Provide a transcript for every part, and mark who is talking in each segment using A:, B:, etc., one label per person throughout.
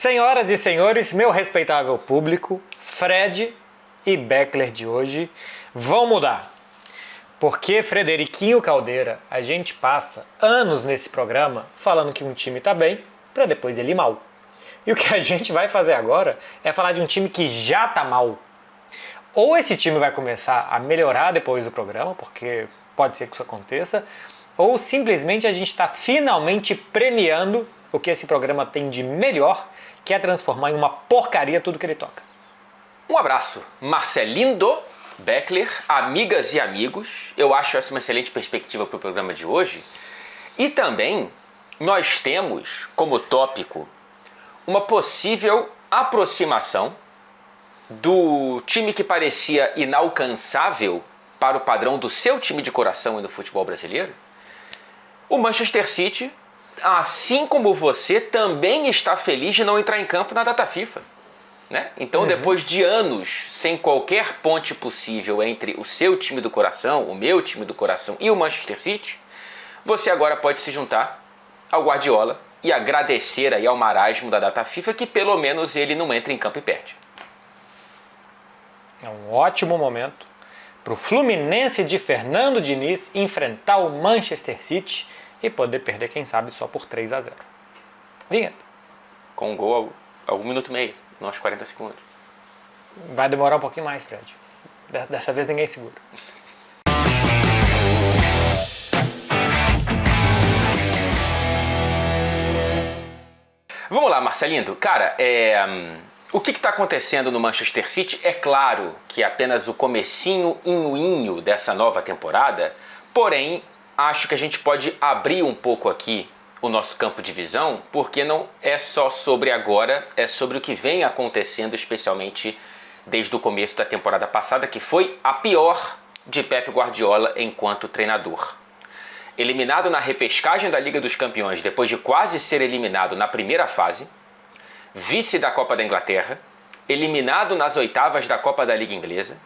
A: Senhoras e senhores, meu respeitável público, Fred e Beckler de hoje vão mudar. Porque Frederiquinho Caldeira, a gente passa anos nesse programa falando que um time tá bem, para depois ele ir mal. E o que a gente vai fazer agora é falar de um time que já tá mal. Ou esse time vai começar a melhorar depois do programa, porque pode ser que isso aconteça, ou simplesmente a gente está finalmente premiando o que esse programa tem de melhor, que é transformar em uma porcaria tudo que ele toca.
B: Um abraço, Marcelindo, Beckler, amigas e amigos. Eu acho essa uma excelente perspectiva para o programa de hoje. E também nós temos como tópico uma possível aproximação do time que parecia inalcançável para o padrão do seu time de coração e no futebol brasileiro. O Manchester City, assim como você, também está feliz de não entrar em campo na data FIFA. Né? Então, depois de anos sem qualquer ponte possível entre o seu time do coração, o meu time do coração e o Manchester City, você agora pode se juntar ao Guardiola e agradecer aí ao marasmo da data FIFA que pelo menos ele não entra em campo e perde.
A: É um ótimo momento para o Fluminense de Fernando Diniz enfrentar o Manchester City e poder perder, quem sabe, só por 3-0. Vinheta.
B: Com um gol a 1 minuto e meio, não aos 40 segundos.
A: Vai demorar um pouquinho mais, Fred. Dessa vez ninguém segura.
B: Vamos lá, Marcelindo. Cara, o que está acontecendo no Manchester City? É claro que é apenas o comecinho inho dessa nova temporada, porém, acho que a gente pode abrir um pouco aqui o nosso campo de visão, porque não é só sobre agora, é sobre o que vem acontecendo, especialmente desde o começo da temporada passada, que foi a pior de Pep Guardiola enquanto treinador. Eliminado na repescagem da Liga dos Campeões, depois de quase ser eliminado na primeira fase, vice da Copa da Inglaterra, eliminado nas oitavas da Copa da Liga Inglesa,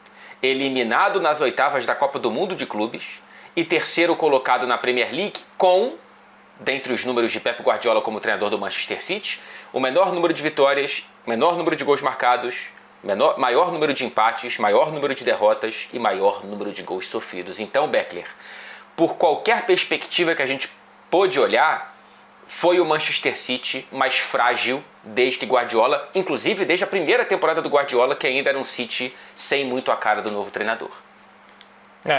B: eliminado nas oitavas da Copa do Mundo de Clubes e terceiro colocado na Premier League com, dentre os números de Pep Guardiola como treinador do Manchester City, o menor número de vitórias, menor número de gols marcados, maior número de empates, maior número de derrotas e maior número de gols sofridos. Então, Beckler, por qualquer perspectiva que a gente pôde olhar, foi o Manchester City mais frágil desde que Guardiola, inclusive desde a primeira temporada do Guardiola, que ainda era um City sem muito a cara do novo treinador.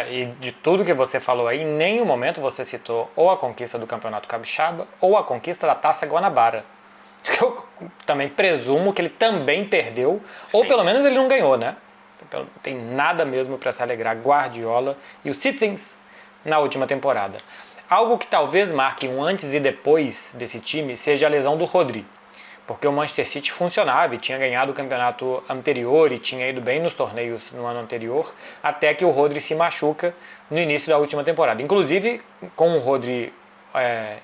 A: E de tudo que você falou aí, em nenhum momento você citou ou a conquista do Campeonato Capixaba ou a conquista da Taça Guanabara. Eu também presumo que ele também perdeu, ou
B: Sim.
A: pelo menos ele não ganhou, né? Não tem nada mesmo para se alegrar Guardiola e os Citizens na última temporada. Algo que talvez marque um antes e depois desse time seja a lesão do Rodri. Porque o Manchester City funcionava e tinha ganhado o campeonato anterior e tinha ido bem nos torneios no ano anterior, até que o Rodri se machuca no início da última temporada. Inclusive, com o Rodri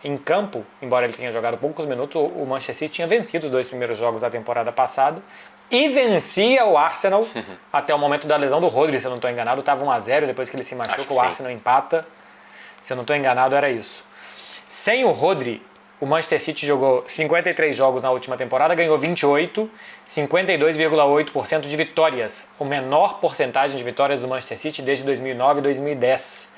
A: em campo, embora ele tenha jogado poucos minutos, o Manchester City tinha vencido os 2 primeiros jogos da temporada passada e vencia o Arsenal até o momento da lesão do Rodri, se eu não estou enganado, estava 1-0, depois que ele se machuca, o Arsenal empata. Se eu não estou enganado, era isso. Sem o Rodri, o Manchester City jogou 53 jogos na última temporada, ganhou 28, 52,8% de vitórias. O menor porcentagem de vitórias do Manchester City desde 2009 e 2010.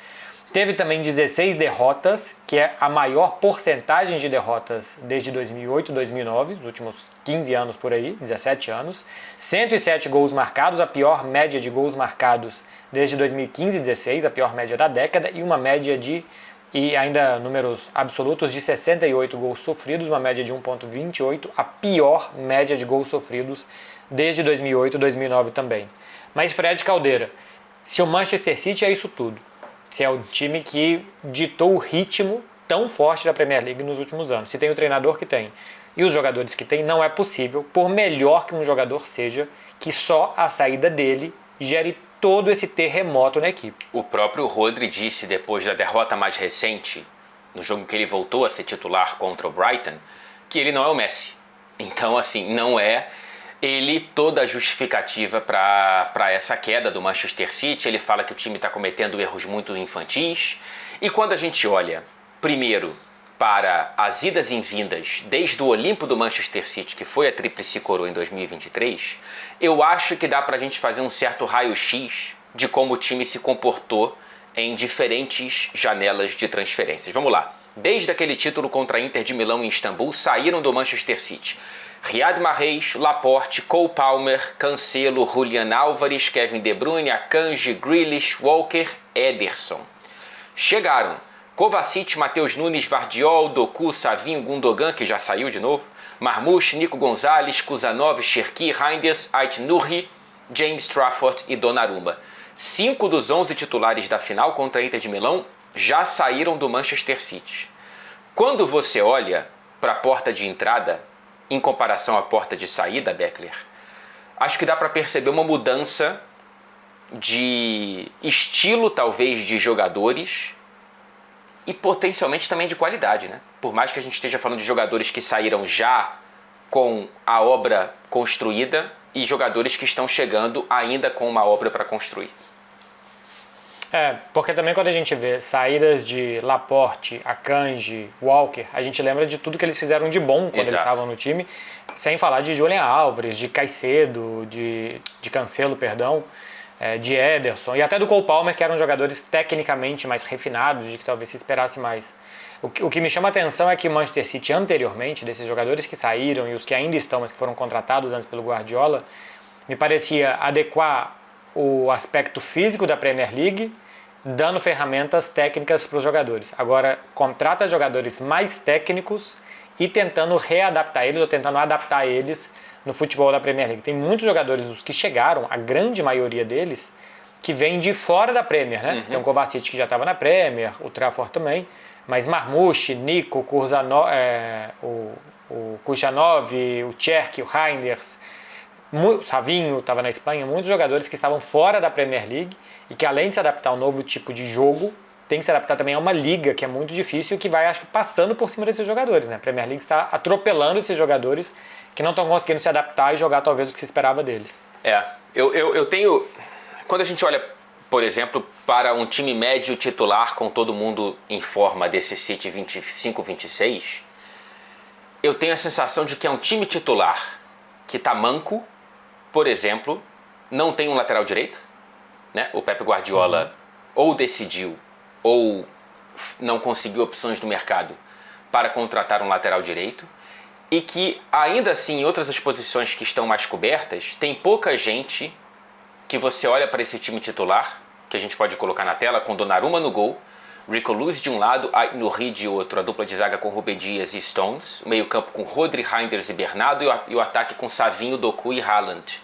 A: Teve também 16 derrotas, que é a maior porcentagem de derrotas desde 2008 e 2009, os últimos 15 anos por aí, 17 anos. 107 gols marcados, a pior média de gols marcados desde 2015 e 16, a pior média da década, e uma média e ainda números absolutos de 68 gols sofridos, uma média de 1,28, a pior média de gols sofridos desde 2008 e 2009 também. Mas Fred Caldeira, se o Manchester City é isso tudo, se é o time que ditou o ritmo tão forte da Premier League nos últimos anos, se tem o treinador que tem e os jogadores que tem, não é possível, por melhor que um jogador seja, que só a saída dele gere todo esse terremoto na equipe.
B: O próprio Rodri disse depois da derrota mais recente, no jogo que ele voltou a ser titular contra o Brighton, que ele não é o Messi. Então, assim, não é ele toda a justificativa para essa queda do Manchester City. Ele fala que o time está cometendo erros muito infantis. E quando a gente olha, primeiro, para as idas e vindas desde o Olimpo do Manchester City, que foi a Tríplice Coroa em 2023, eu acho que dá para a gente fazer um certo raio-x de como o time se comportou em diferentes janelas de transferências. Vamos lá. Desde aquele título contra a Inter de Milão em Istambul, saíram do Manchester City Riyad Mahrez, Laporte, Cole Palmer, Cancelo, Julian Álvares, Kevin De Bruyne, Akanji, Grealish, Walker, Ederson. Chegaram Kovacic, Matheus Nunes, Vardiol, Doku, Savinho, Gundogan, que já saiu de novo, Marmoush, Nico Gonzalez, Kuzanov, Cherki, Reinders, Ait-Nouri, James Trafford e Donnarumma. 5 dos 11 titulares da final contra a Inter de Milão já saíram do Manchester City. Quando você olha para a porta de entrada, em comparação à porta de saída, Beckler, acho que dá para perceber uma mudança de estilo, talvez, de jogadores e potencialmente também de qualidade, né? Por mais que a gente esteja falando de jogadores que saíram já com a obra construída e jogadores que estão chegando ainda com uma obra para construir.
A: Porque também quando a gente vê saídas de Laporte, Akanji, Walker, a gente lembra de tudo que eles fizeram de bom quando eles estavam no time, sem falar de Julian Álvares, de Caicedo, de Cancelo, perdão, de Ederson e até do Cole Palmer, que eram jogadores tecnicamente mais refinados, de que talvez se esperasse mais. O que me chama a atenção é que o Manchester City anteriormente, desses jogadores que saíram e os que ainda estão, mas que foram contratados antes pelo Guardiola, me parecia adequar o aspecto físico da Premier League, dando ferramentas técnicas para os jogadores. Agora, contrata jogadores mais técnicos e tentando readaptar eles ou tentando adaptar eles no futebol da Premier League. Tem muitos jogadores, os que chegaram, a grande maioria deles, que vêm de fora da Premier, né? Tem o Kovacic que já estava na Premier, o Trafford também, mas Marmoush, Nico, o Kujanov, o Cherki, o Reinders, o Savinho estava na Espanha, muitos jogadores que estavam fora da Premier League e que, além de se adaptar a um novo tipo de jogo, tem que se adaptar também a uma liga que é muito difícil e que vai, acho que, passando por cima desses jogadores, né? A Premier League está atropelando esses jogadores que não estão conseguindo se adaptar e jogar talvez o que se esperava deles.
B: Eu tenho... Quando a gente olha, por exemplo, para um time médio titular com todo mundo em forma desse City 25-26, eu tenho a sensação de que é um time titular que está manco. Por exemplo, não tem um lateral direito, né? O Pep Guardiola ou decidiu ou não conseguiu opções no mercado para contratar um lateral direito, e que ainda assim em outras posições que estão mais cobertas, tem pouca gente que você olha para esse time titular, que a gente pode colocar na tela, com Donnarumma no gol, Rico Luz de um lado, Ait-Nouri de outro, a dupla de zaga com Rúben Dias e Stones, o meio campo com Rodri, Reinders e Bernardo, e o ataque com Savinho, Doku e Haaland.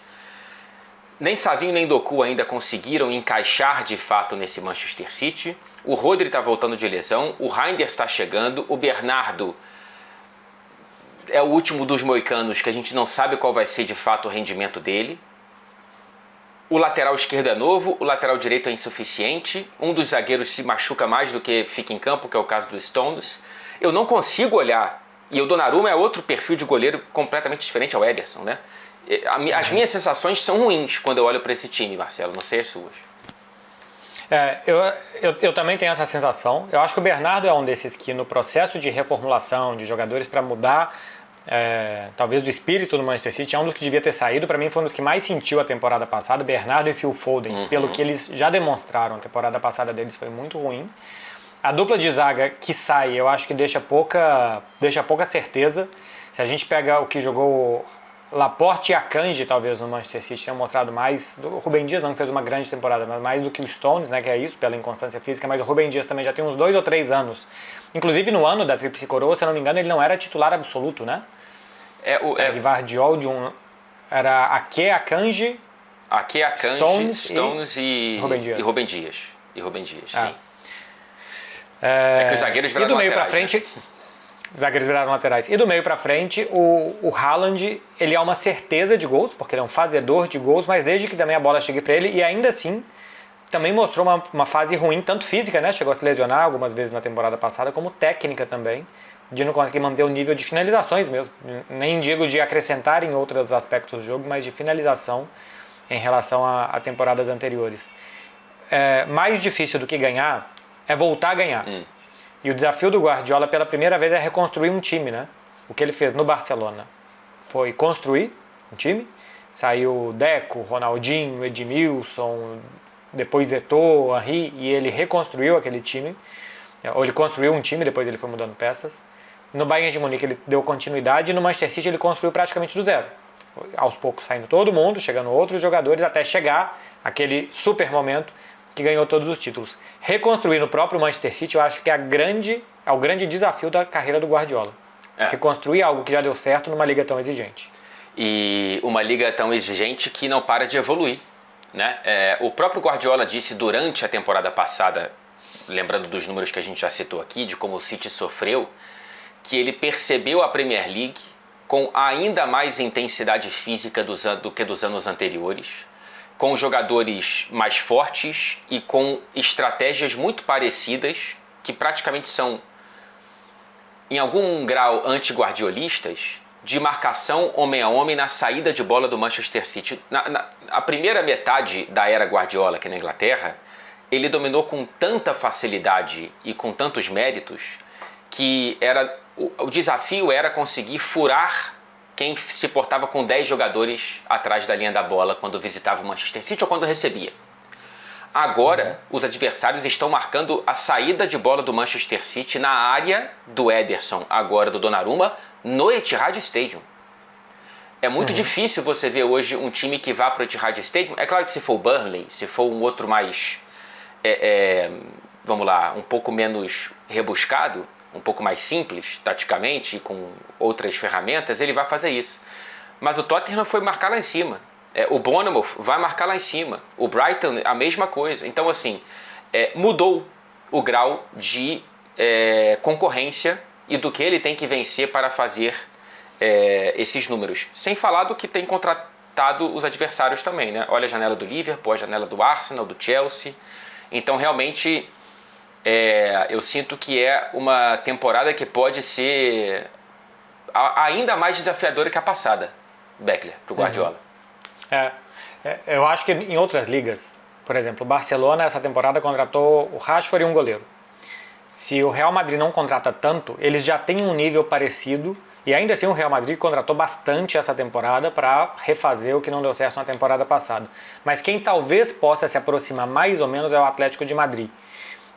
B: Nem Savinho nem Doku ainda conseguiram encaixar de fato nesse Manchester City. O Rodri está voltando de lesão, o Reinders está chegando, o Bernardo é o último dos moicanos que a gente não sabe qual vai ser de fato o rendimento dele. O lateral esquerdo é novo, o lateral direito é insuficiente, um dos zagueiros se machuca mais do que fica em campo, que é o caso do Stones. Eu não consigo olhar, e o Donnarumma é outro perfil de goleiro completamente diferente ao Ederson, né? As minhas sensações são ruins quando eu olho para esse time, Marcelo, não sei as suas.
A: Eu também tenho essa sensação. Eu acho que o Bernardo é um desses que, no processo de reformulação de jogadores para mudar talvez o espírito do Manchester City, é um dos que devia ter saído. Para mim foi um dos que mais sentiu a temporada passada, Bernardo e Phil Foden, pelo que eles já demonstraram. A temporada passada deles foi muito ruim. A dupla de zaga que sai, eu acho que deixa pouca certeza. Se a gente pega o que jogou Laporte e Akanji, talvez no Manchester City tenham mostrado mais. O Rúben Dias não fez uma grande temporada, mas mais do que o Stones, né, que é isso, pela inconstância física. Mas o Rúben Dias também já tem uns 2 ou 3 anos. Inclusive no ano da Tríplice Coroa, se eu não me engano, ele não era titular absoluto, né? Era de Vardiol, era Akanji,
B: Stones e Rúben Dias. Sim. Que os zagueiros viraram
A: e do meio para
B: laterais,
A: frente,
B: né?
A: Os zagueiros viraram laterais. E do meio para frente, o Haaland, ele é uma certeza de gols, porque ele é um fazedor de gols, mas desde que também a bola chegue para ele, e ainda assim também mostrou uma fase ruim, tanto física, né? Chegou a se lesionar algumas vezes na temporada passada, como técnica também, de não conseguir manter o nível de finalizações mesmo. Nem digo de acrescentar em outros aspectos do jogo, mas de finalização em relação a temporadas anteriores. Mais difícil do que ganhar é voltar a ganhar. E o desafio do Guardiola pela primeira vez é reconstruir um time, né? O que ele fez no Barcelona foi construir um time. Saiu Deco, Ronaldinho, Edmilson, depois Eto'o, Henry, e ele reconstruiu aquele time. Ou ele construiu um time, depois ele foi mudando peças. No Bayern de Munique ele deu continuidade e no Manchester City ele construiu praticamente do zero. Foi, aos poucos saindo todo mundo, chegando outros jogadores, até chegar aquele super momento que ganhou todos os títulos. Reconstruir no próprio Manchester City eu acho que é o grande desafio da carreira do Guardiola. Reconstruir algo que já deu certo numa liga tão exigente.
B: E uma liga tão exigente que não para de evoluir, né? O próprio Guardiola disse durante a temporada passada, lembrando dos números que a gente já citou aqui, de como o City sofreu, que ele percebeu a Premier League com ainda mais intensidade física do que dos anos anteriores, com jogadores mais fortes e com estratégias muito parecidas, que praticamente são, em algum grau, anti-guardiolistas, de marcação homem a homem na saída de bola do Manchester City. A primeira metade da era Guardiola aqui na Inglaterra, ele dominou com tanta facilidade e com tantos méritos que o desafio era conseguir furar quem se portava com 10 jogadores atrás da linha da bola quando visitava o Manchester City ou quando recebia. Agora, os adversários estão marcando a saída de bola do Manchester City na área do Ederson, agora do Donnarumma, no Etihad Stadium. É muito difícil você ver hoje um time que vá para o Etihad Stadium. É claro que se for o Burnley, se for um outro mais, vamos lá, um pouco menos rebuscado, um pouco mais simples, taticamente, e com outras ferramentas, ele vai fazer isso. Mas o Tottenham foi marcar lá em cima. O Bournemouth vai marcar lá em cima. O Brighton, a mesma coisa. Então, assim, mudou o grau de concorrência e do que ele tem que vencer para fazer esses números. Sem falar do que tem contratado os adversários também, né? Olha a janela do Liverpool, a janela do Arsenal, do Chelsea. Então, realmente, eu sinto que é uma temporada que pode ser ainda mais desafiadora que a passada, Beckler, para o Guardiola.
A: Eu acho que em outras ligas, por exemplo, o Barcelona essa temporada contratou o Rashford e um goleiro. Se o Real Madrid não contrata tanto, eles já têm um nível parecido e ainda assim o Real Madrid contratou bastante essa temporada para refazer o que não deu certo na temporada passada. Mas quem talvez possa se aproximar mais ou menos é o Atlético de Madrid.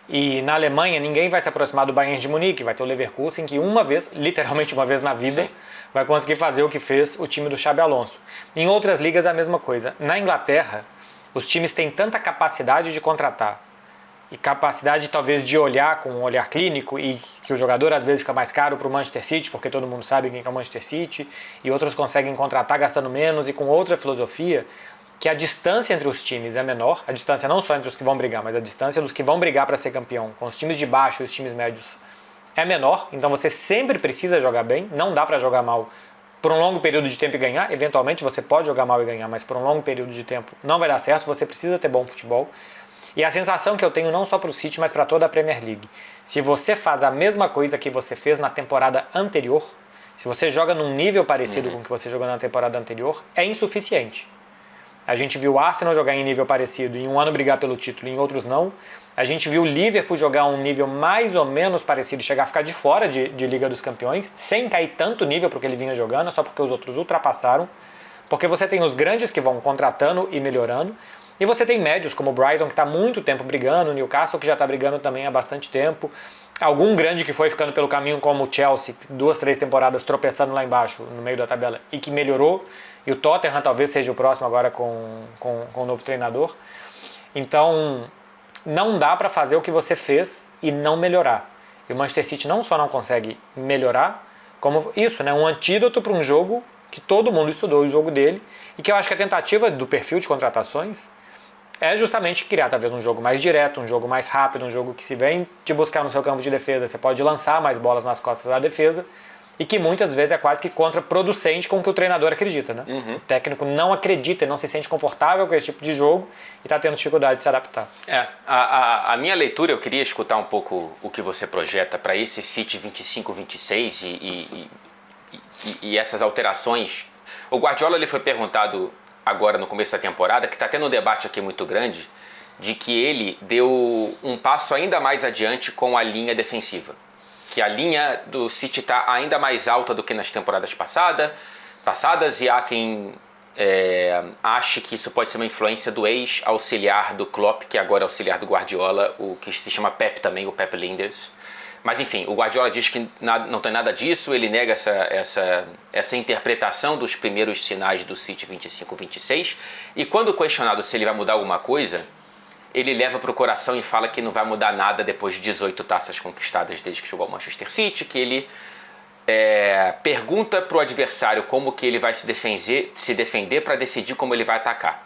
A: E na Alemanha ninguém vai se aproximar do Bayern de Munique, vai ter o Leverkusen que uma vez, literalmente uma vez na vida, vai conseguir fazer o que fez o time do Xabi Alonso. Em outras ligas a mesma coisa. Na Inglaterra, os times têm tanta capacidade de contratar e capacidade talvez de olhar com um olhar clínico e que o jogador às vezes fica mais caro para o Manchester City, porque todo mundo sabe quem é o Manchester City, e outros conseguem contratar gastando menos e com outra filosofia, que a distância entre os times é menor, a distância não só entre os que vão brigar, mas a distância dos que vão brigar para ser campeão com os times de baixo e os times médios é menor, então você sempre precisa jogar bem, não dá para jogar mal por um longo período de tempo e ganhar, eventualmente você pode jogar mal e ganhar, mas por um longo período de tempo não vai dar certo, você precisa ter bom futebol. E a sensação que eu tenho não só para o City, mas para toda a Premier League, se você faz a mesma coisa que você fez na temporada anterior, se você joga num nível parecido com o que você jogou na temporada anterior, é insuficiente. A gente viu o Arsenal jogar em nível parecido e em um ano brigar pelo título e em outros não. A gente viu o Liverpool jogar um nível mais ou menos parecido, chegar a ficar de fora de Liga dos Campeões, sem cair tanto nível porque ele vinha jogando, só porque os outros ultrapassaram. Porque você tem os grandes que vão contratando e melhorando, e você tem médios como o Brighton, que está há muito tempo brigando, o Newcastle, que já está brigando também há bastante tempo, algum grande que foi ficando pelo caminho como o Chelsea, 2, 3 temporadas tropeçando lá embaixo, no meio da tabela, e que melhorou, e o Tottenham talvez seja o próximo agora com o novo treinador. Então, não dá para fazer o que você fez e não melhorar. E o Manchester City não só não consegue melhorar, como isso, né, um antídoto para um jogo que todo mundo estudou o jogo dele, e que eu acho que a tentativa do perfil de contratações é justamente criar talvez um jogo mais direto, um jogo mais rápido, um jogo que se vem te buscar no seu campo de defesa, você pode lançar mais bolas nas costas da defesa, e que muitas vezes é quase que contraproducente com o que o treinador acredita, né? O técnico não acredita, não se sente confortável com esse tipo de jogo e está tendo dificuldade de se adaptar.
B: A minha leitura, eu queria escutar um pouco o que você projeta para esse City 25-26 e essas alterações. O Guardiola ele foi perguntado agora no começo da temporada, que está tendo um debate aqui muito grande, de que ele deu um passo ainda mais adiante com a linha defensiva. Que a linha do City está ainda mais alta do que nas temporadas passadas e há quem ache que isso pode ser uma influência do ex-auxiliar do Klopp, que agora é auxiliar do Guardiola, o que se chama Pep também, o Pep Lijnders. Mas enfim, o Guardiola diz que não tem nada disso, ele nega essa interpretação dos primeiros sinais do City 25-26, e quando questionado se ele vai mudar alguma coisa, ele leva para o coração e fala que não vai mudar nada depois de 18 taças conquistadas desde que chegou ao Manchester City, que ele pergunta para o adversário como que ele vai se defender para decidir como ele vai atacar.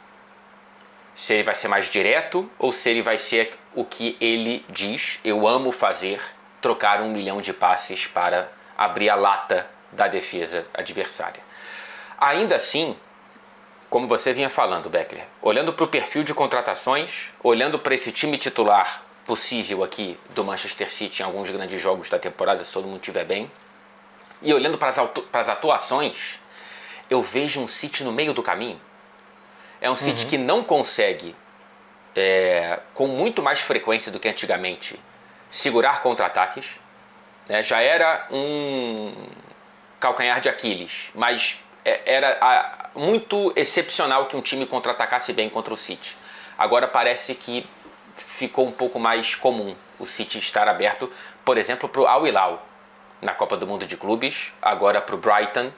B: Se ele vai ser mais direto ou se ele vai ser o que ele diz, eu amo fazer, trocar 1 milhão de passes para abrir a lata da defesa adversária. Ainda assim, como você vinha falando, Beckler, olhando para o perfil de contratações, olhando para esse time titular possível aqui do Manchester City em alguns grandes jogos da temporada, se todo mundo estiver bem, e olhando para as atuações, eu vejo um City no meio do caminho. É um City que não consegue, com muito mais frequência do que antigamente, segurar contra-ataques. Né? Já era um calcanhar de Aquiles, mas era muito excepcional que um time contra-atacasse bem contra o City. Agora parece que ficou um pouco mais comum o City estar aberto, por exemplo, para o Al Hilal na Copa do Mundo de Clubes, agora para o Brighton,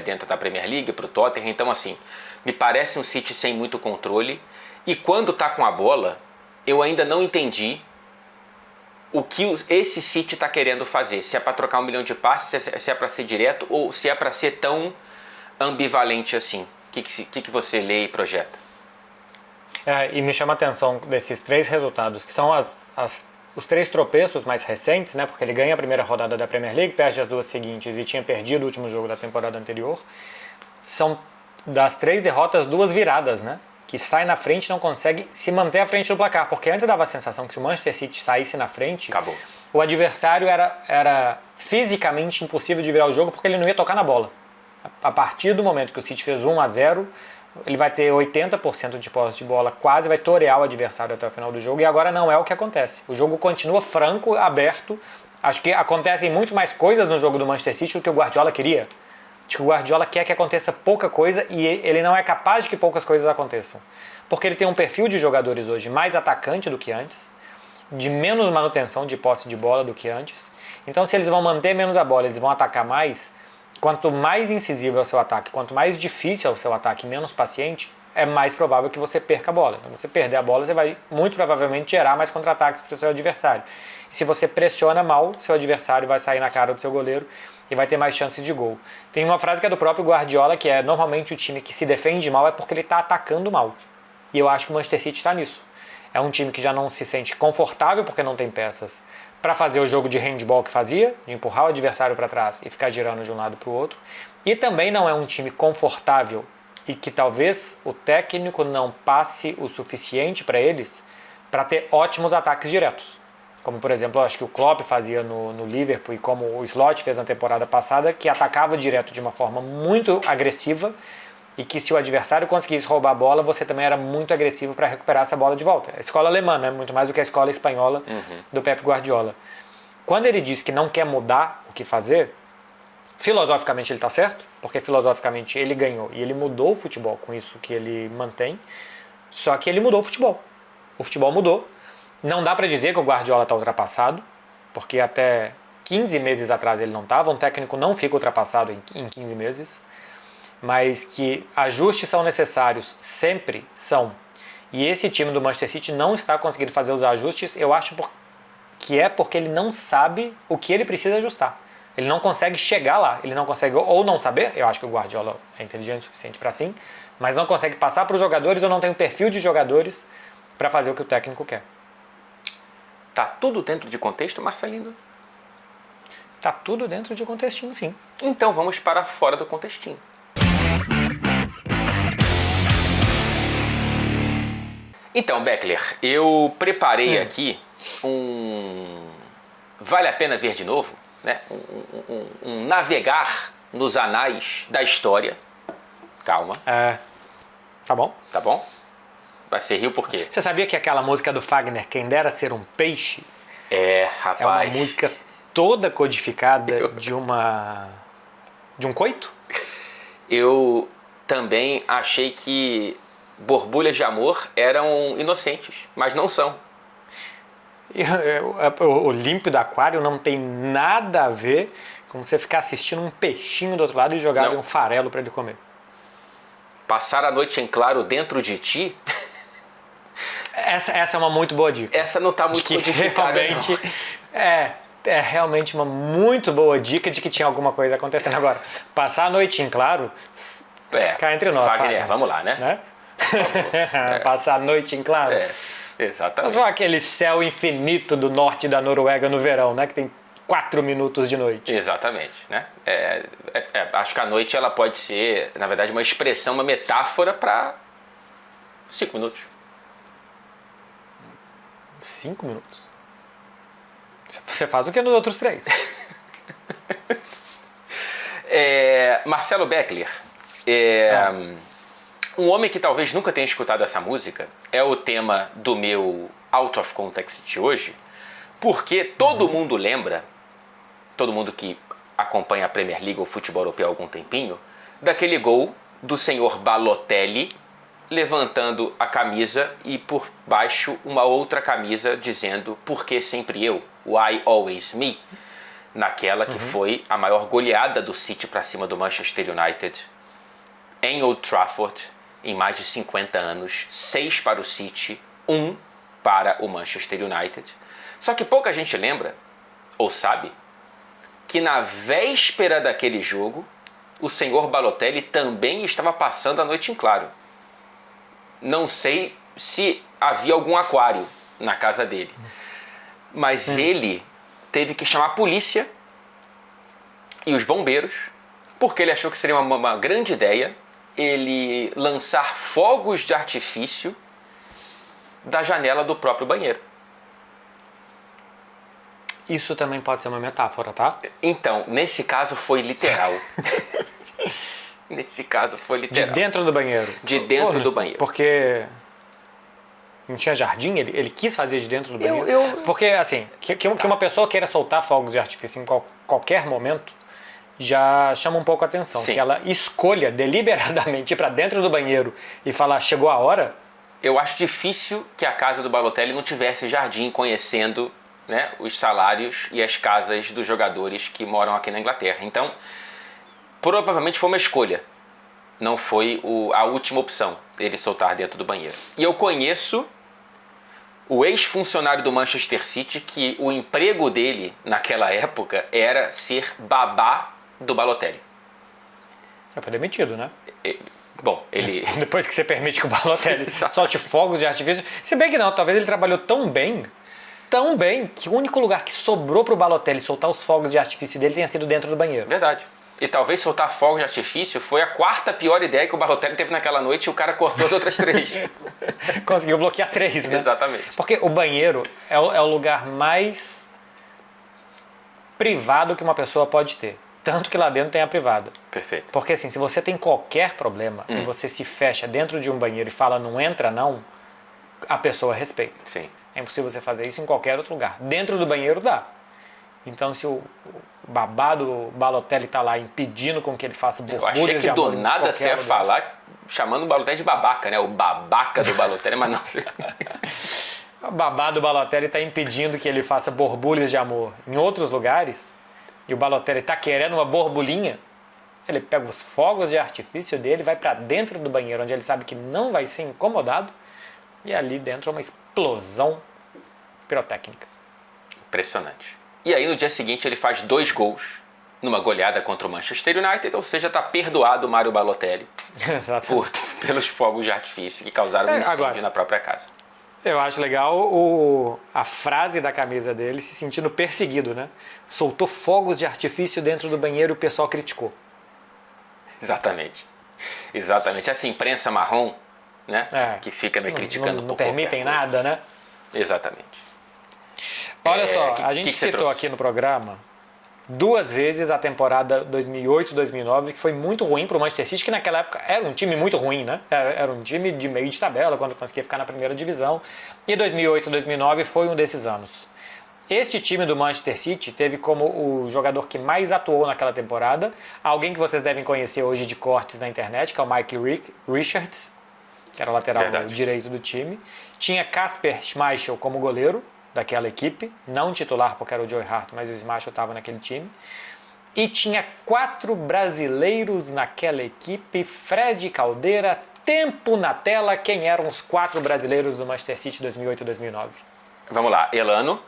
B: dentro da Premier League, para o Tottenham. Então, assim, me parece um City sem muito controle. E quando está com a bola, eu ainda não entendi o que esse City está querendo fazer. Se é para trocar 1 milhão de passes, se é para ser direto ou se é para ser tão ambivalente assim. O que você lê e projeta?
A: E me chama a atenção desses 3 resultados, que são os 3 tropeços mais recentes, né? Porque ele ganha a primeira rodada da Premier League, perde as 2 seguintes e tinha perdido o último jogo da temporada anterior. São das 3 derrotas, 2 viradas, né? Que sai na frente e não consegue se manter à frente do placar. Porque antes dava a sensação que se o Manchester City saísse na frente,
B: acabou.
A: O adversário era fisicamente impossível de virar o jogo porque ele não ia tocar na bola. A partir do momento que o City fez 1-0, ele vai ter 80% de posse de bola, quase vai torear o adversário até o final do jogo, e agora não é o que acontece. O jogo continua franco, aberto. Acho que acontecem muito mais coisas no jogo do Manchester City do que o Guardiola queria. Acho que o Guardiola quer que aconteça pouca coisa e ele não é capaz de que poucas coisas aconteçam. Porque ele tem um perfil de jogadores hoje mais atacante do que antes, de menos manutenção de posse de bola do que antes. Então, se eles vão manter menos a bola, eles vão atacar mais. Quanto mais incisivo é o seu ataque, quanto mais difícil é o seu ataque, menos paciente, é mais provável que você perca a bola. Então, você perder a bola, você vai muito provavelmente gerar mais contra-ataques para o seu adversário. E se você pressiona mal, seu adversário vai sair na cara do seu goleiro e vai ter mais chances de gol. Tem uma frase que é do próprio Guardiola, que é: normalmente o time que se defende mal é porque ele está atacando mal. E eu acho que o Manchester City está nisso. É um time que já não se sente confortável porque não tem peças para fazer o jogo de handball que fazia, de empurrar o adversário para trás e ficar girando de um lado para o outro. E também não é um time confortável e que talvez o técnico não passe o suficiente para eles para ter ótimos ataques diretos. Como, por exemplo, eu acho que o Klopp fazia no Liverpool e como o Slot fez na temporada passada, que atacava direto de uma forma muito agressiva e que se o adversário conseguisse roubar a bola, você também era muito agressivo para recuperar essa bola de volta. A escola alemã, né? Muito mais do que a escola espanhola do Pep Guardiola. Quando ele diz que não quer mudar o que fazer, filosoficamente ele está certo, porque filosoficamente ele ganhou e ele mudou o futebol com isso que ele mantém, só que ele mudou o futebol. O futebol mudou. Não dá para dizer que o Guardiola está ultrapassado, porque até 15 meses atrás ele não estava. Um técnico não fica ultrapassado em 15 meses. Mas que ajustes são necessários, sempre são. E esse time do Manchester City não está conseguindo fazer os ajustes, eu acho que é porque ele não sabe o que ele precisa ajustar. Ele não consegue chegar lá, ele não consegue ou não saber, eu acho que o Guardiola é inteligente o suficiente para sim, mas não consegue passar para os jogadores ou não tem um perfil de jogadores para fazer o que o técnico quer.
B: Tá tudo dentro de contexto, Marcelino?
A: Tá tudo dentro de contextinho, sim.
B: Então vamos para fora do contextinho. Então, Beckler, eu preparei aqui vale a pena ver de novo, né? Um navegar nos anais da história. Calma.
A: Tá bom.
B: Tá bom? Mas você riu por quê?
A: Você sabia que aquela música do Fagner, Quem Dera Ser um Peixe,
B: É,
A: é uma
B: rapaz.
A: música toda codificada de um coito?
B: Eu também achei que borbulhas de amor eram inocentes, mas não são.
A: E, o límpido aquário não tem nada a ver com você ficar assistindo um peixinho do outro lado e jogar ali
B: Não.
A: um farelo para ele comer.
B: Passar a noite em claro dentro de ti,
A: Essa é uma muito boa dica.
B: essa não tá
A: De
B: muito
A: que
B: codificada,
A: realmente
B: não.
A: é realmente uma muito boa dica de que tinha alguma coisa acontecendo. Agora, passar a noite em claro, cá entre nós,
B: Wagner,
A: sabe?
B: vamos lá, né?
A: Passar a noite em claro.
B: É,
A: Mas
B: exatamente.
A: foi aquele céu infinito do norte da Noruega no verão, né? Que tem 4 minutos de noite.
B: Exatamente, né? Acho que a noite ela pode ser, na verdade, uma expressão, uma metáfora para 5 minutos.
A: 5 minutos. Você faz o que nos outros 3?
B: Marcelo Beckler, um homem que talvez nunca tenha escutado essa música, é o tema do meu Out of Context de hoje, porque todo mundo lembra, todo mundo que acompanha a Premier League ou futebol europeu há algum tempinho, daquele gol do senhor Balotelli levantando a camisa e por baixo uma outra camisa dizendo "Por que sempre eu? Why always me?", naquela que foi a maior goleada do City para cima do Manchester United em Old Trafford em mais de 50 anos, 6 para o City, 1 para o Manchester United. Só que pouca gente lembra, ou sabe, que na véspera daquele jogo, o senhor Balotelli também estava passando a noite em claro. Não sei se havia algum aquário na casa dele, mas ele teve que chamar a polícia e os bombeiros, porque ele achou que seria uma grande ideia ele lançar fogos de artifício da janela do próprio banheiro.
A: Isso também pode ser uma metáfora, tá?
B: Então, nesse caso foi literal. Nesse caso foi
A: De
B: literal.
A: dentro do banheiro.
B: De dentro do banheiro.
A: Porque não tinha jardim, ele quis fazer de dentro do banheiro. Porque, assim, que uma pessoa queira soltar fogos de artifício em qualquer momento, já chama um pouco a atenção.
B: Sim.
A: Que ela escolha deliberadamente ir para dentro do banheiro e falar, chegou a hora.
B: Eu acho difícil que a casa do Balotelli não tivesse jardim, conhecendo, né, os salários e as casas dos jogadores que moram aqui na Inglaterra. Então, provavelmente foi uma escolha. Não foi a última opção, ele soltar dentro do banheiro. E eu conheço o ex-funcionário do Manchester City que o emprego dele naquela época era ser babá do Balotelli.
A: Foi demitido, né?
B: Bom, ele...
A: Depois que você permite que o Balotelli solte fogos de artifício. Se bem que não, talvez ele trabalhou tão bem, que o único lugar que sobrou pro Balotelli soltar os fogos de artifício dele tenha sido dentro do banheiro.
B: Verdade. E talvez soltar fogos de artifício foi a 4ª pior ideia que o Balotelli teve naquela noite e o cara cortou as outras 3.
A: Conseguiu bloquear 3, né?
B: Exatamente.
A: Porque o banheiro é o lugar mais privado que uma pessoa pode ter. Tanto que lá dentro tem a privada.
B: Perfeito.
A: Porque assim, se você tem qualquer problema e você se fecha dentro de um banheiro e fala não entra não, a pessoa respeita.
B: Sim.
A: É impossível você fazer isso em qualquer outro lugar. Dentro do banheiro dá. Então se o babado Balotelli tá lá impedindo com que ele faça
B: Eu achei
A: borbulhas
B: que
A: de amor
B: do
A: em
B: nada
A: qualquer
B: você ia
A: lugar.
B: falar chamando o Balotelli de babaca, né? O babaca do Balotelli, mas não sei.
A: O babado Balotelli tá impedindo que ele faça borbulhas de amor em outros lugares e o Balotelli tá querendo uma borbulhinha, ele pega os fogos de artifício dele, vai para dentro do banheiro onde ele sabe que não vai ser incomodado e ali dentro é uma explosão pirotécnica.
B: Impressionante. E aí no dia seguinte ele faz 2 gols numa goleada contra o Manchester United, ou seja, tá perdoado o Mário Balotelli
A: Exatamente.
B: pelos fogos de artifício que causaram um incêndio
A: agora,
B: na própria casa.
A: Eu acho legal a frase da camisa dele se sentindo perseguido, né? Soltou fogos de artifício dentro do banheiro e o pessoal criticou.
B: Exatamente. Exatamente. Essa imprensa marrom, né? Que fica me criticando
A: não
B: por
A: permitem
B: qualquer coisa.
A: nada, né?
B: Exatamente.
A: Olha só, a
B: que
A: gente
B: você
A: citou
B: trouxe?
A: aqui no programa duas vezes a temporada 2008-2009, que foi muito ruim para o Manchester City, que naquela época era um time muito ruim, né? Era um time de meio de tabela, quando conseguia ficar na primeira divisão. E 2008-2009 foi um desses anos. Este time do Manchester City teve como o jogador que mais atuou naquela temporada, alguém que vocês devem conhecer hoje de cortes na internet, que é o Mike Richards, que era o lateral direito do time. Tinha Kasper Schmeichel como goleiro daquela equipe, não titular porque era o Joe Hart, mas o Schmeichel estava naquele time. E tinha 4 brasileiros naquela equipe, Fred Caldeira, tempo na tela, quem eram os 4 brasileiros do Manchester City 2008 e 2009?
B: Vamos lá, Elano.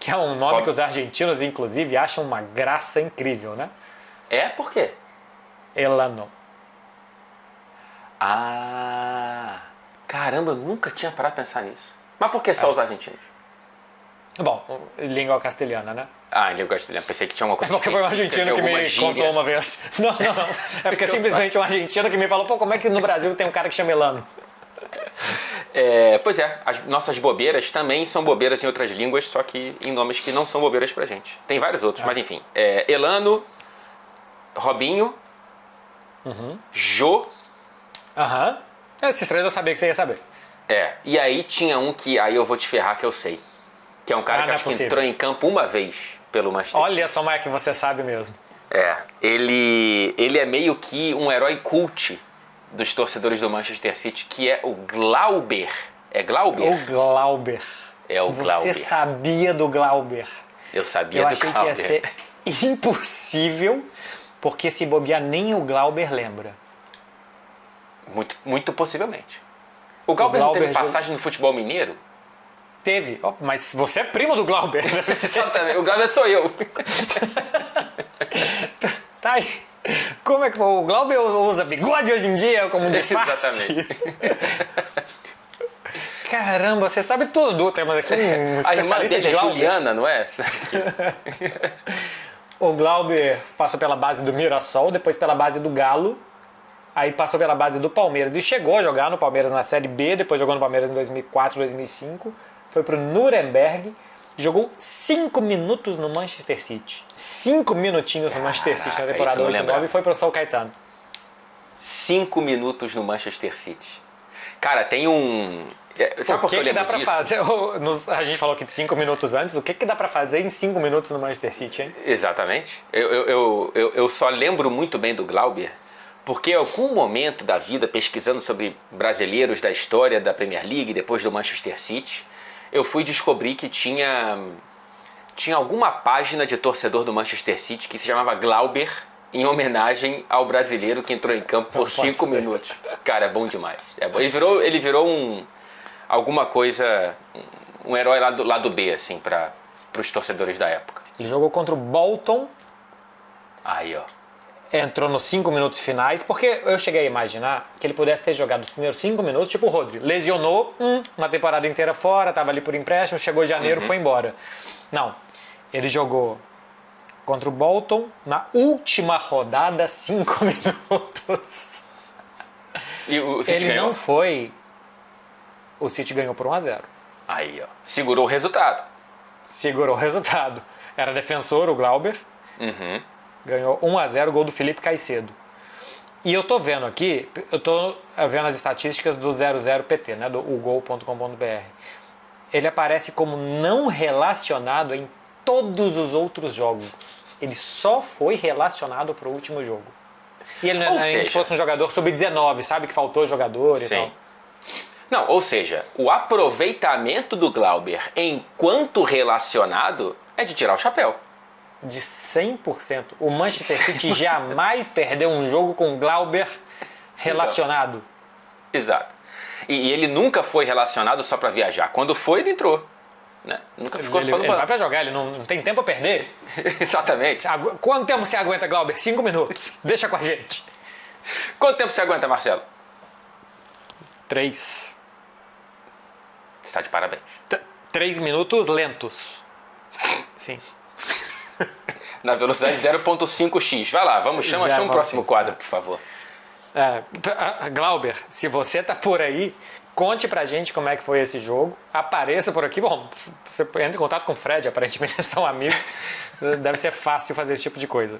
A: Que é um nome que os argentinos, inclusive, acham uma graça incrível, né?
B: É? Por quê?
A: Elano.
B: Ah, caramba, eu nunca tinha parado pra pensar nisso. Mas por que só os argentinos?
A: Bom, língua castelhana, né?
B: Ah, em língua castelhana. Pensei que tinha uma coisa
A: É porque foi um argentino que me contou uma vez. Não. É porque simplesmente um argentino que me falou, pô, como é que no Brasil tem um cara que chama Elano?
B: Pois é, as nossas bobeiras também são bobeiras em outras línguas, só que em nomes que não são bobeiras pra gente. Tem vários outros, mas enfim. Elano, Robinho, Jô.
A: Esses 3 eu sabia que você ia saber.
B: E aí tinha um que aí eu vou te ferrar que eu sei. Que é um cara que acho que entrou em campo uma vez pelo Manchester City.
A: Olha só, Mike, você sabe mesmo.
B: Ele é meio que um herói cult dos torcedores do Manchester City, que é o Glauber. É Glauber?
A: O Glauber.
B: É o Glauber.
A: Você sabia do Glauber.
B: Eu sabia do Glauber.
A: Eu achei que ia ser impossível, porque se bobear nem o Glauber lembra.
B: Muito, muito possivelmente. O Glauber não teve passagem no futebol mineiro?
A: Teve, mas você é primo do Glauber. Né?
B: Exatamente, o Glauber sou eu.
A: Tá aí. Como é que o Glauber usa bigode hoje em dia como um disfarce?
B: Exatamente.
A: Caramba, você sabe tudo. Temos aqui um especialista de Glauber.
B: Juliana, não é?
A: O Glauber passou pela base do Mirassol, depois pela base do Galo, aí passou pela base do Palmeiras e chegou a jogar no Palmeiras na Série B, depois jogou no Palmeiras em 2004, 2005, foi pro Nuremberg, jogou 5 minutos no Manchester City. 5 minutinhos no Manchester City na temporada 8-9 e foi pro São Caetano.
B: 5 minutos no Manchester City. Cara, tem um... Sabe por que
A: dá pra fazer? A gente falou aqui de 5 minutos antes. O que dá pra fazer em 5 minutos no Manchester City, hein?
B: Exatamente. Eu só lembro muito bem do Glauber, porque em algum momento da vida, pesquisando sobre brasileiros da história da Premier League, depois do Manchester City, eu fui descobrir que tinha alguma página de torcedor do Manchester City que se chamava Glauber, em homenagem ao brasileiro que entrou em campo por 5 minutos. Cara, é bom demais. Ele virou alguma coisa, um herói lá do B, assim, para os torcedores da época.
A: Ele jogou contra o Bolton.
B: Aí, ó.
A: Entrou nos 5 minutos finais, porque eu cheguei a imaginar que ele pudesse ter jogado os primeiros 5 minutos, tipo o Rodri. Lesionou, uma temporada inteira fora, tava ali por empréstimo, chegou em janeiro, foi embora. Não, ele jogou contra o Bolton na última rodada, 5 minutos.
B: E o City
A: ele
B: ganhou?
A: não foi... O City ganhou por 1-0.
B: Aí, ó. Segurou o resultado.
A: Segurou o resultado. Era defensor, o Glauber. Ganhou 1-0, gol do Felipe Caicedo. E eu tô vendo aqui, eu tô vendo as estatísticas do 00 PT, né, do ugol.com.br. Ele aparece como não relacionado em todos os outros jogos. Ele só foi relacionado pro último jogo. E ele não é que fosse um jogador sub-19, sabe? Que faltou jogador e tal.
B: Não, ou seja, o aproveitamento do Glauber enquanto relacionado é de tirar o chapéu.
A: De 100%. O Manchester City jamais perdeu um jogo com o Glauber relacionado.
B: Exato. E ele nunca foi relacionado só para viajar. Quando foi, ele entrou. Né? Nunca ficou só no banco.
A: Ele vai para jogar, ele não tem tempo a perder.
B: Exatamente.
A: Quanto tempo você aguenta, Glauber? 5 minutos. Deixa com a gente.
B: Quanto tempo você aguenta, Marcelo?
A: 3.
B: Está de parabéns.
A: 3 minutos lentos. Sim.
B: Na velocidade 0.5x. Vai lá, chama um próximo quadro, por favor.
A: Glauber, se você tá por aí, Conte pra gente como é que foi esse jogo. Apareça por aqui. Bom, você entra em contato com o Fred, aparentemente vocês são amigos. Deve ser fácil fazer esse tipo de coisa.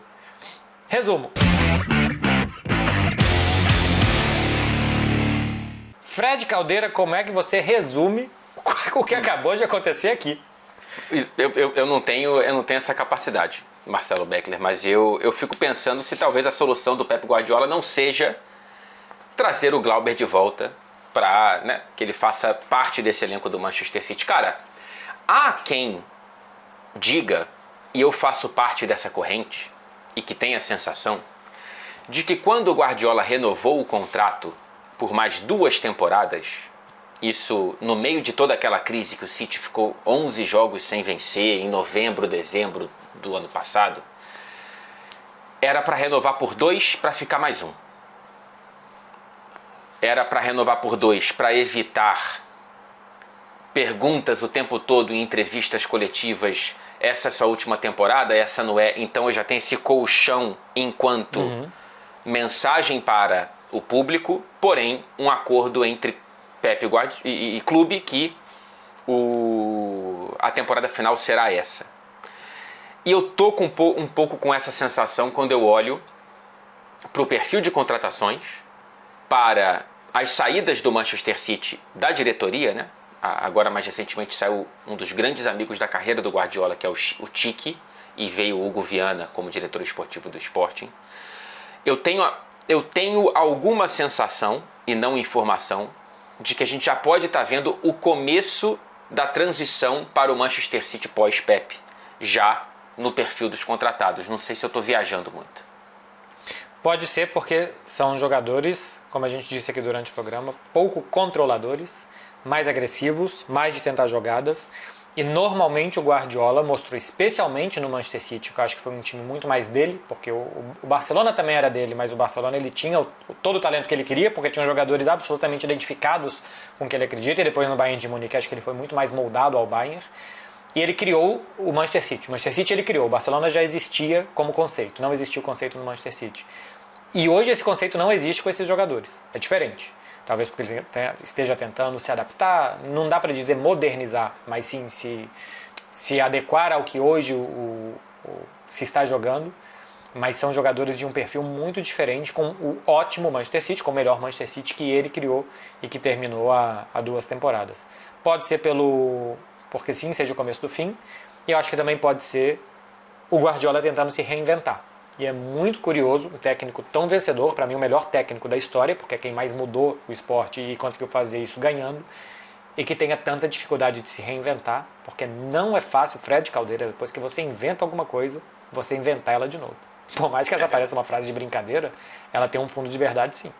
A: Resumo. Fred Caldeira, como é que você resume o que acabou de acontecer aqui?
B: Eu não tenho essa capacidade, Marcelo Beckler, mas eu fico pensando se talvez a solução do Pep Guardiola não seja trazer o Glauber de volta para, né, que ele faça parte desse elenco do Manchester City. Cara, há quem diga, e eu faço parte dessa corrente, e que tem a sensação de que quando o Guardiola renovou o contrato por mais 2 temporadas, isso no meio de toda aquela crise que o City ficou 11 jogos sem vencer em novembro, dezembro do ano passado, era para renovar por 2 para ficar mais 1. Era para renovar por 2 para evitar perguntas o tempo todo em entrevistas coletivas. Essa é a sua última temporada, essa não é. Então eu já tenho esse colchão enquanto mensagem para o público, porém um acordo entre Pep e clube que a temporada final será essa. E eu tô com um pouco com essa sensação quando eu olho para o perfil de contratações, para as saídas do Manchester City da diretoria, né? Agora mais recentemente saiu um dos grandes amigos da carreira do Guardiola, que é o Tiki, e veio o Hugo Viana como diretor esportivo do Sporting. Eu tenho alguma sensação, e não informação, de que a gente já pode estar vendo o começo da transição para o Manchester City pós-Pep, já no perfil dos contratados. Não sei se eu estou viajando muito.
A: Pode ser porque são jogadores, como a gente disse aqui durante o programa, pouco controladores, mais agressivos, mais de tentar jogadas. E normalmente o Guardiola mostrou, especialmente no Manchester City, que eu acho que foi um time muito mais dele, porque o Barcelona também era dele, mas o Barcelona ele tinha todo o talento que ele queria, porque tinha jogadores absolutamente identificados com o que ele acredita, e depois no Bayern de Munique acho que ele foi muito mais moldado ao Bayern. E ele criou o Manchester City. O Manchester City ele criou, o Barcelona já existia como conceito, não existia o conceito no Manchester City. E hoje esse conceito não existe com esses jogadores, é diferente. Talvez porque ele esteja tentando se adaptar, não dá para dizer modernizar, mas sim se adequar ao que hoje se está jogando. Mas são jogadores de um perfil muito diferente, com o ótimo Manchester City, com o melhor Manchester City que ele criou e que terminou há 2 temporadas. Pode ser porque sim, seja o começo do fim, e eu acho que também pode ser o Guardiola tentando se reinventar. E é muito curioso, um técnico tão vencedor, para mim o melhor técnico da história, porque é quem mais mudou o esporte e conseguiu fazer isso ganhando, e que tenha tanta dificuldade de se reinventar, porque não é fácil, Fred Caldeira, depois que você inventa alguma coisa, você inventar ela de novo. Por mais que essa pareça uma frase de brincadeira, ela tem um fundo de verdade, sim.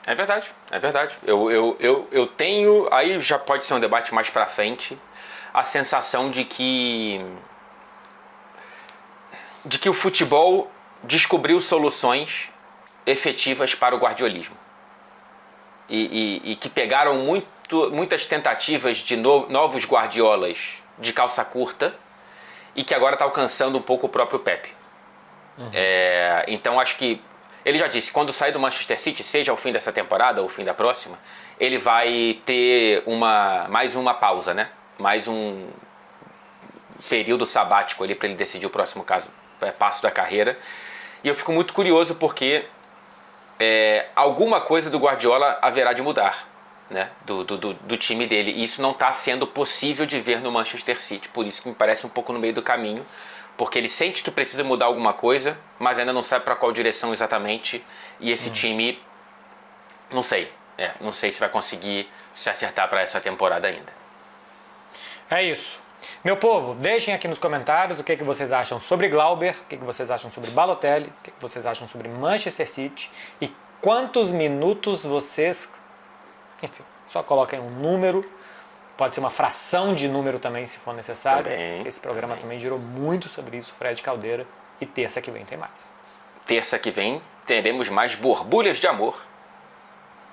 B: É verdade, é verdade. Eu tenho, aí já pode ser um debate mais pra frente, a sensação de que o futebol descobriu soluções efetivas para o guardiolismo. E que pegaram muitas tentativas de novos Guardiolas de calça curta e que agora está alcançando um pouco o próprio Pep. Então acho que ele já disse, quando sair do Manchester City, seja ao fim dessa temporada ou ao fim da próxima, ele vai ter mais uma pausa, né? Mais um período sabático ali para ele decidir o próximo passo da carreira. E eu fico muito curioso porque alguma coisa do Guardiola haverá de mudar, né? do time dele. E isso não está sendo possível de ver no Manchester City. Por isso que me parece um pouco no meio do caminho. Porque ele sente que precisa mudar alguma coisa, mas ainda não sabe para qual direção exatamente. E esse time, não sei. Não sei se vai conseguir se acertar para essa temporada ainda.
A: É isso. Meu povo, deixem aqui nos comentários o que vocês acham sobre Glauber, o que vocês acham sobre Balotelli, o que vocês acham sobre Manchester City e quantos minutos vocês... Enfim, só coloquem um número, pode ser uma fração de número também, se for necessário. Esse programa também girou muito sobre isso, Fred Caldeira, e terça que vem tem mais.
B: Terça que vem teremos mais borbulhas de amor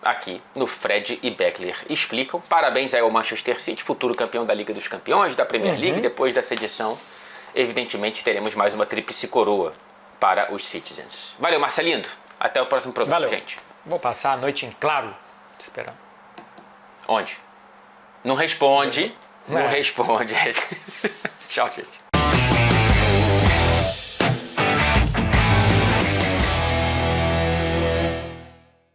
B: aqui no Fred e Beckler Explicam. Parabéns aí ao Manchester City, futuro campeão da Liga dos Campeões, da Premier League. Depois dessa edição, evidentemente, teremos mais uma tríplice coroa para os Citizens. Valeu, Marcelino. Até o próximo programa, gente.
A: Vou passar a noite em claro te esperando.
B: Onde? Não responde. Não
A: É.
B: responde. Tchau, gente.